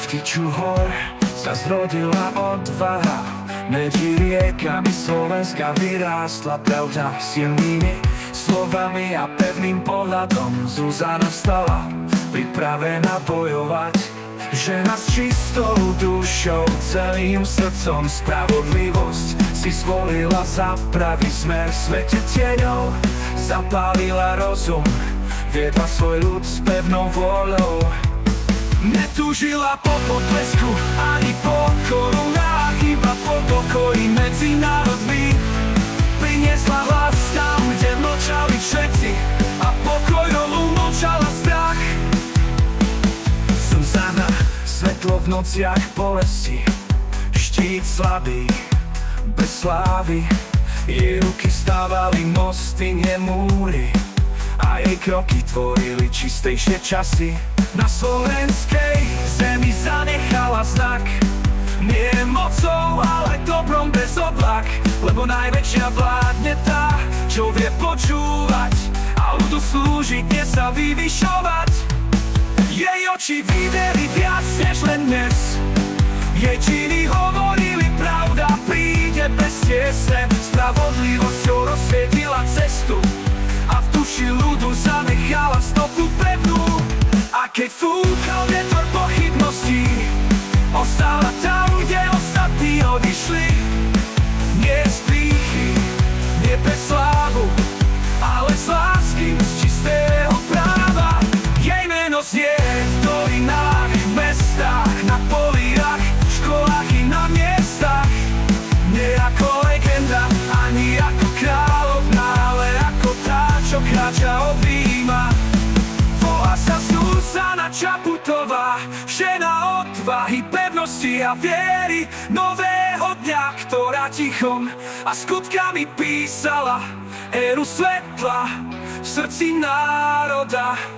Tyču hor sa zrodila odvaha, medzi riekami Slovenska vyrástla pravda. Silnými slovami a pevným pohľadom Zuzana vstala, pripravená bojovať. Žena s čistou dušou, celým srdcom, spravodlivosť si zvolila za pravý smer. Svete tieňou zapálila rozum, viedla svoj ľud s pevnou vôľou. Netúžila po potlesku ani po korunách, iba po pokoji medzi národmi. Priniesla hlas tam, kde mlčali všetci, a pokojom umlčala strach. Zuzana, svetlo v nociach bolesti, štít slabý, bez slávy. Jej ruky stávali mosty, nie múry, a jej kroky tvorili čistejšie časy. Na slovenskej zemi zanechala znak, nie mocou, ale dobrom bez oblak. Lebo najväčšia vládne tá, čo vie počúvať a ľudu slúžiť, nie sa vyvyšovať. Jej oči videli viac než len dnes, jej činy hovorili pravda príde bez tiesne. Spravodlivosťou rozsvietila cestu a v duši ľudu zanechala stopu pevnú. A keď fúkal vietor pochybností, ostala tam, kde ostatní odišli. Nie z pýchy, nie bez slávu, ale z lásky, z čistého práva. Jej meno znie v dolinách, v mestách, na poliach, v školách i na miestach. Nie ako legenda, ani ako kráľovná, ale ako tá, čo kráča objíma. Volá sa Zuzana Čaputová, žena odvahy, pevnosti a viery, nového dňa, ktorá tichom a skutkami písala éru svetla v srdci národa.